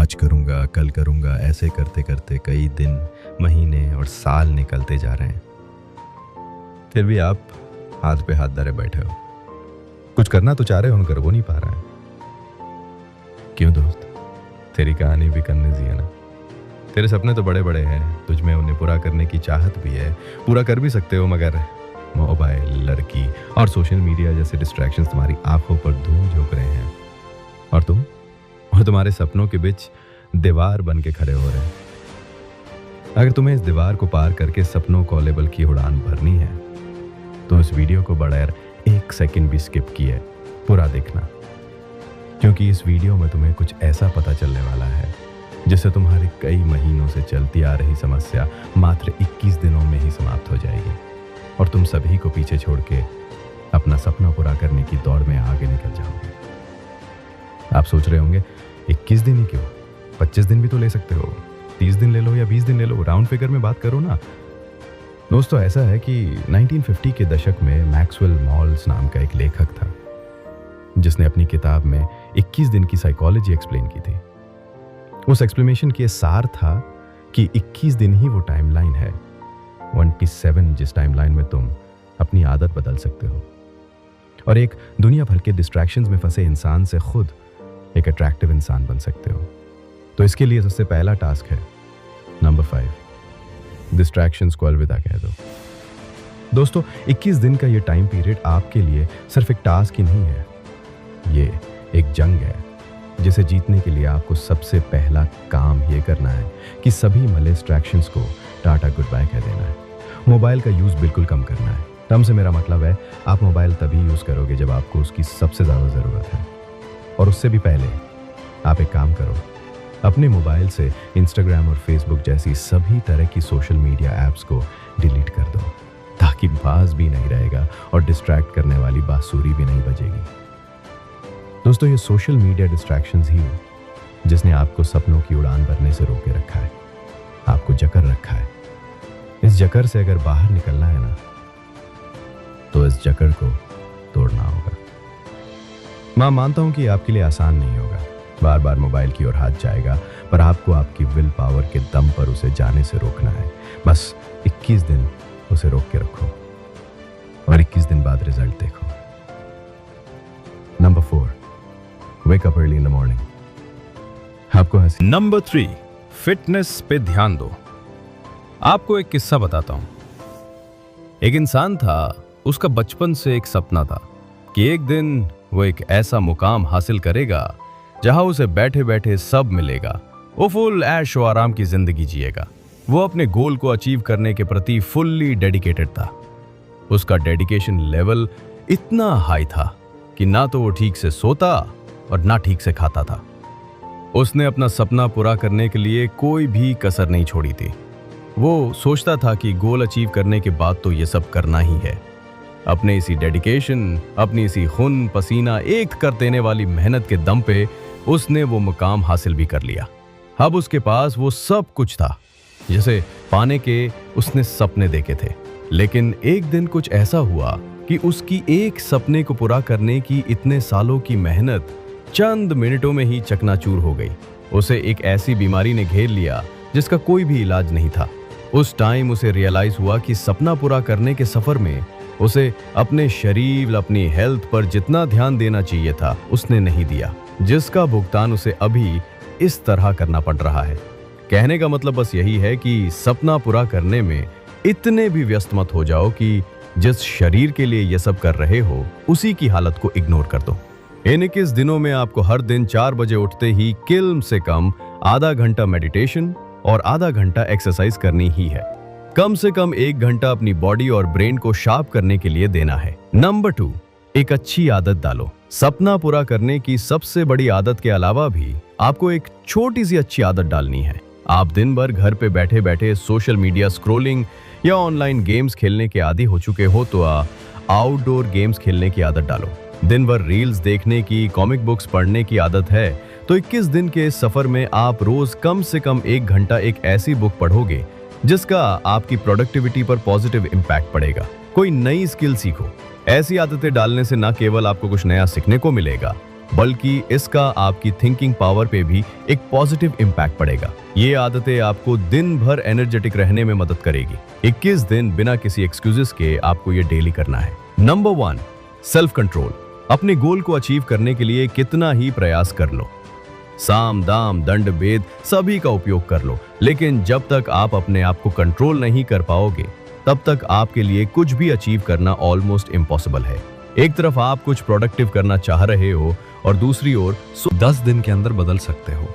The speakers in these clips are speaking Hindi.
आज करूँगा, कल करूँगा, ऐसे करते करते कई दिन, महीने और साल निकलते जा रहे हैं। फिर भी आप हाथ पे हाथ धरे बैठे हो। कुछ करना तो चाह रहे हो, कर वो नहीं पा रहे हैं। क्यों दोस्त, तेरी कहानी भी करने दी है ना। तेरे सपने तो बड़े बड़े हैं, तुझ में उन्हें पूरा करने की चाहत भी है, पूरा कर भी सकते हो, मगर मोबाइल, लड़की और सोशल मीडिया जैसे डिस्ट्रैक्शंस तुम्हारी आंखों पर धूल झोंक रहे हैं और तुम्हारे सपनों के बीच दीवार बन के खड़े हो रहे हैं। अगर तुम्हें इस दीवार को पार करके सपनों को लेवल की उड़ान भरनी है तो इस वीडियो को बगैर 1 सेकंड भी स्किप किए पूरा देखना, क्योंकि इस वीडियो में तुम्हें कुछ ऐसा पता चलने वाला है जिससे तुम्हारी कई महीनों से चलती आ रही समस्या मात्र 21 दिनों में ही समाप्त हो जाएगी और तुम सभी को पीछे छोड़ के अपना सपना पूरा करने की दौड़ में आगे निकल जाओगे। आप सोच रहे होंगे 21 दिन ही क्यों, 25 दिन भी तो ले सकते हो, 30 दिन ले लो या 20 दिन ले लो, राउंड फिगर में बात करो ना। दोस्तों, ऐसा है कि 1950 के दशक में मैक्सवेल मॉल्स नाम का एक लेखक था जिसने अपनी किताब में 21 दिन की साइकोलॉजी एक्सप्लेन की थी। उस एक्सप्लेनेशन के सार था कि 21 दिन ही वो टाइमलाइन है, 27 जिस टाइमलाइन में तुम अपनी आदत बदल सकते हो और एक दुनिया भर के डिस्ट्रैक्शंस में फंसे इंसान से खुद एक अट्रैक्टिव इंसान बन सकते हो। तो इसके लिए सबसे पहला टास्क है नंबर 5, डिस्ट्रैक्शंस को अलविदा कह दो। दोस्तों, 21 दिन का ये टाइम पीरियड आपके लिए सिर्फ एक टास्क ही नहीं है, ये एक जंग है जिसे जीतने के लिए आपको सबसे पहला काम ये करना है कि सभी मले डिस्ट्रैक्शंस को टाटा गुड बाय कह देना है। मोबाइल का यूज़ बिल्कुल कम करना है। टर्म से मेरा मतलब है आप मोबाइल तभी यूज़ करोगे जब आपको उसकी सबसे ज़्यादा ज़रूरत है, और उससे भी पहले आप एक काम करो, अपने मोबाइल से इंस्टाग्राम और फेसबुक जैसी सभी तरह की सोशल मीडिया ऐप्स को डिलीट कर दो, ताकि बाज भी नहीं रहेगा और डिस्ट्रैक्ट करने वाली बांसुरी भी नहीं बजेगी। दोस्तों, ये सोशल मीडिया डिस्ट्रैक्शंस ही हो जिसने आपको सपनों की उड़ान भरने से रोके रखा है, आपको जकड़ रखा है। इस जकड़ से अगर बाहर निकलना है ना, तो इस जकड़ को तोड़ना होगा। मैं मानता हूं कि आपके लिए आसान नहीं होगा, बार बार मोबाइल की ओर हाथ जाएगा, पर आपको आपकी विल पावर के दम पर उसे जाने से रोकना है। बस 21 दिन उसे रोक के रखो और 21 दिन बाद रिजल्ट देखो। Number 4, wake up early in the morning. आपको हंसी। नंबर 3, फिटनेस पे ध्यान दो। आपको एक किस्सा बताता हूं। एक इंसान था, उसका बचपन से एक सपना था कि एक दिन वो एक ऐसा मुकाम हासिल करेगा जहां उसे बैठे बैठे सब मिलेगा। वो फुल ऐश और आराम की जिंदगी जिएगा। वो अपने गोल को अचीव करने के प्रति फुल्ली डेडिकेटेड था। उसका डेडिकेशन लेवल इतना हाई था कि ना तो वो ठीक से सोता और ना ठीक से खाता था। उसने अपना सपना पूरा करने के लिए कोई भी कसर नहीं छोड़ी थी। वो सोचता था कि गोल अचीव करने के बाद तो ये सब करना ही है। अपने इसी डेडिकेशन, अपनी इसी खून पसीना एक कर देने वाली मेहनत के दम पे उसने वो मुकाम हासिल भी कर लिया। अब उसके पास वो सब कुछ था जिसे पाने के उसने सपने देखे थे। लेकिन एक दिन कुछ ऐसा हुआ कि उसकी एक सपने को पूरा करने की इतने सालों की मेहनत चंद मिनटों में ही चकनाचूर हो गई। उसे एक ऐसी बीमारी ने घेर लिया जिसका कोई भी इलाज नहीं था। उस टाइम उसे रियलाइज हुआ कि सपना पूरा करने के सफर में उसे अपने शरीर, अपनी हेल्थ पर जितना ध्यान देना चाहिए था उसने नहीं दिया, जिसका भुगतान उसे अभी इस तरह करना पड़ रहा है। कहने का मतलब बस यही है कि सपना पूरा करने में इतने भी व्यस्त मत हो जाओ कि जिस शरीर के लिए ये सब कर रहे हो उसी की हालत को इग्नोर कर दो। इन 21 दिनों में आपको हर दिन 4 बजे उठते ही कम से कम आधा घंटा मेडिटेशन और आधा घंटा एक्सरसाइज करनी ही है। कम से कम 1 घंटा अपनी बॉडी और ब्रेन को शार्प करने के लिए देना है। नंबर 2, एक अच्छी आदत डालो। सपना पूरा करने की सबसे बड़ी आदत के अलावा भी आपको एक छोटी सी अच्छी आदत डालनी है। आप दिन भर घर पे बैठे बैठे सोशल मीडिया स्क्रॉलिंग या ऑनलाइन गेम्स खेलने के आदी हो चुके हो तो आउटडोर गेम्स खेलने की आदत डालो। दिन भर रील्स देखने की, कॉमिक बुक्स पढ़ने की आदत है तो 21 दिन के इस सफर में आप रोज कम से कम 1 घंटा एक ऐसी बुक पढ़ोगे जिसका आपकी प्रोडक्टिविटी पर पॉजिटिव इम्पैक्ट पड़ेगा। कोई नई स्किल सीखो। ऐसी आदतें डालने से न केवल आपको कुछ नया सीखने को मिलेगा बल्कि इसका आपकी थिंकिंग पावर पे भी एक पॉजिटिव इम्पैक्ट पड़ेगा। ये आदतें आपको दिन भर एनर्जेटिक रहने में मदद करेगी। 21 दिन बिना किसी एक्सक्यूजेस के आपको ये डेली करना है। Number 1, self control. अपने गोल को अचीव करने के लिए कितना ही प्रयास कर लो, साम दाम दंड भेद सभी का उपयोग कर लो, लेकिन जब तक आप अपने आप को कंट्रोल नहीं कर पाओगे तब तक आपके लिए कुछ भी अचीव करना ऑलमोस्ट इम्पॉसिबल है। एक तरफ आप कुछ प्रोडक्टिव करना चाह रहे हो और दूसरी ओर 10 दिन के अंदर बदल सकते हो।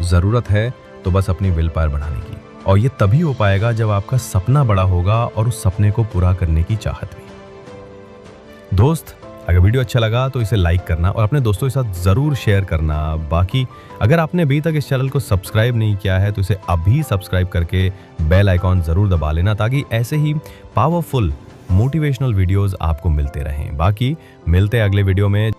जरूरत है तो बस अपनी विल पावर बढ़ाने की, और ये तभी हो पाएगा जब आपका सपना बड़ा होगा और उस सपने को पूरा करने की चाहत भी। दोस्त, अगर वीडियो अच्छा लगा तो इसे लाइक करना और अपने दोस्तों के साथ ज़रूर शेयर करना। बाकी अगर आपने अभी तक इस चैनल को सब्सक्राइब नहीं किया है तो इसे अभी सब्सक्राइब करके बेल आइकॉन ज़रूर दबा लेना, ताकि ऐसे ही पावरफुल मोटिवेशनल वीडियोस आपको मिलते रहें। बाकी मिलते हैं अगले वीडियो में।